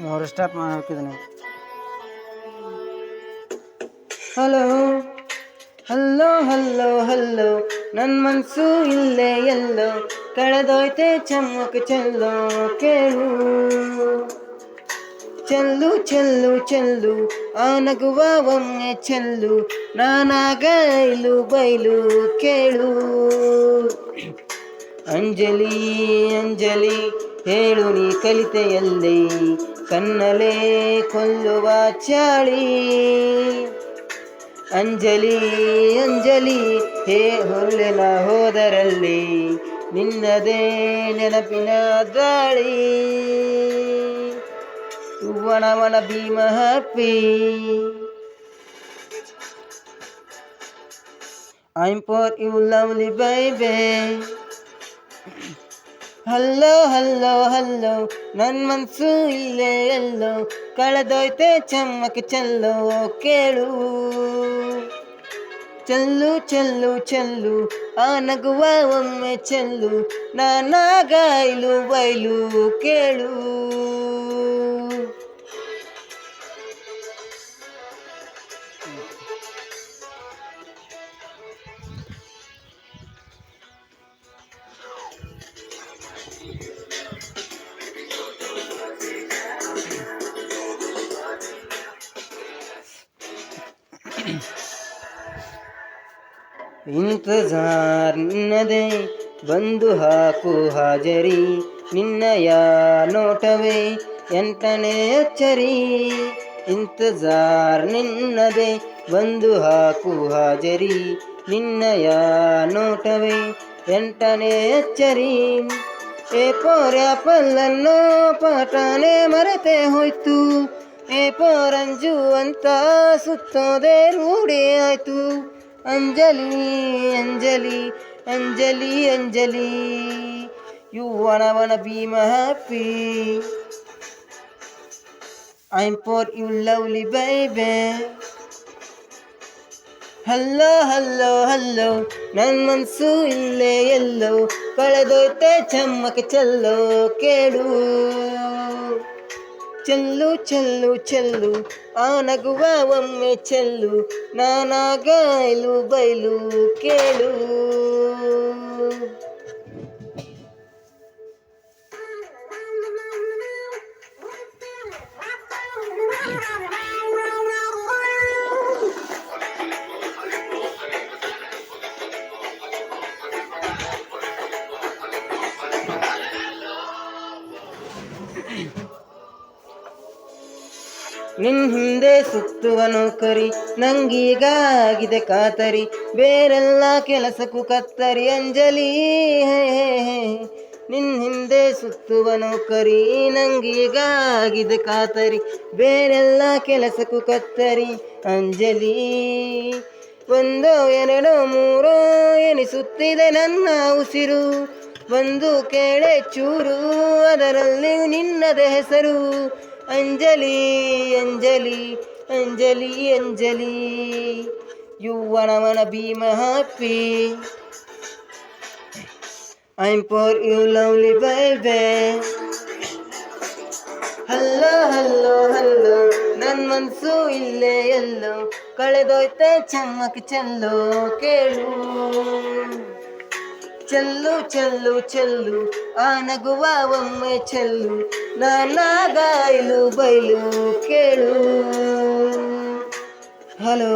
ಮೂರು ಸ್ಟಾಪ್ ಮಾಡ್ತಿದ್ದೀನಿ. Hello hello hello hello ನನ್ನ ಮನಸ್ಸು ಇಲ್ಲೇ ಎಲ್ಲೋ ಕಳೆದೋಯ್ತೆ ಚಮ್ಮಕ್ ಚೆಲ್ಲೋ ಕೇಳು. ಚೆಲ್ಲು ಚೆಲ್ಲು ಚೆಲ್ಲು ಆ ನಗುವ ಒಮ್ಮೆ ಚೆಲ್ಲು ನಾನಾಗ ಇಲು ಬೈಲು ಕೇಳು. ಅಂಜಲಿ ಅಂಜಲಿ ಹೇಳು ನೀ ಕಲಿತೆಯಲ್ಲಿ ಕಣ್ಣಲೇ ಕೊಲ್ಲುವ ಚಾಳಿ. ಅಂಜಲಿ ಅಂಜಲಿ ಹೇ ಹೊಲ್ಲೆನ ಹೋದರಲ್ಲಿ ನಿನ್ನದೇ ನೆನಪಿನ ದಾಳಿ. You wanna be my happy. I'm for you lovely baby. Hello hello hello ನನ್ನ ಮನಸ್ಸು ಇಲ್ಲೇ ಎಲ್ಲೋ ಕಳೆದೋಯ್ತೆ ಚಮ್ಮಕ್ ಚೆಲ್ಲೋ ಕೇಳು. ಚೆಲ್ಲು ಚೆಲ್ಲು ಚೆಲ್ಲು ಆ ನಗುವ ಒಮ್ಮೆ ಚೆಲ್ಲು ನಾನಾಗ ಇಲು ಬೈಲು ಕೇಳು. ಇಂತಜಾರ್ ನಿನ್ನದೇ ಬಂದು ಹಾಕು ಹಾಜರಿ ನಿನ್ನಯ ನೋಟವೇ ಎಂಟನೇ ಅಚ್ಚರಿ. ಇಂತಜಾರ್ ನಿನ್ನದೇ ಬಂದು ಹಾಕು ಹಾಜರಿ ನಿನ್ನಯ ನೋಟವೇ ಎಂಟನೇ ಅಚ್ಚರಿ. ಏ ಪೋರ್ಯಾಪಲ್ಲನ್ನೋ ಪಾಠನೇ ಮರೆತೆ ಹೋಯ್ತು. ಏ ಪೋರಂಜು ಅಂತ ಸುತ್ತೋದೆ ರೂಢಿ ಆಯ್ತು. Anjali Anjali Anjali Anjali you wanna be my happy. I'm for you lovely baby. Hello hello hello ನನ್ನ ಮನಸ್ಸು ಇಲ್ಲೇ ಎಲ್ಲೋ ಕಳೆದೋಯ್ತೆ ಚಮ್ಮಕ್ ಚೆಲ್ಲೋ ಕೇಳು. ಚೆಲ್ಲು ಚೆಲ್ಲು ಚೆಲ್ಲು ಆ ನಗುವ ಒಮ್ಮೆ ಚೆಲ್ಲು ನಾನಾಗ ಇಲು ಬೈಲು ಕೇಳು. ನಿನ್ ಹಿಂದೆ ಸುತ್ತುವ ನೌಕರಿ ನಂಗೀಗಾಗಿದೆ ಖಾತರಿ ಬೇರೆಲ್ಲ ಕೆಲಸಕ್ಕೂ ಕತ್ತರಿ. ಅಂಜಲಿ ನಿನ್ ಹಿಂದೆ ಸುತ್ತುವ ನೌಕರಿ ನಂಗೀಗಾಗಿದೆ ಖಾತರಿ ಬೇರೆಲ್ಲ ಕೆಲಸಕ್ಕೂ ಕತ್ತರಿ. ಅಂಜಲಿ ಒಂದೋ ಎರಡೋ ಮೂರೋ ಎನಿಸುತ್ತಿದೆ ನನ್ನ ಉಸಿರು. ಒಂದು ಕೇಳೆ ಚೂರು ಅದರಲ್ಲಿ ನಿನ್ನದೇ ಹೆಸರು. Anjali Anjali Anjali Anjali you wanna be my happy. I'm for you lovely baby. Hello hello hello ನನ್ನ ಮನಸ್ಸು ಇಲ್ಲೇ ಎಲ್ಲೋ ಕಳೆದೋಯ್ತೆ ಚಮ್ಮಕ್ ಚೆಲ್ಲೋ ಕೇಳು. ಚೆಲ್ಲು ಚೆಲ್ಲು ಚೆಲ್ಲು ಆ ನಗುವ ಒಮ್ಮೆ ಚೆಲ್ಲು ನಾನಾಗ ಇಲು ಬೈಲು ಕೇಳು. ಹಲೋ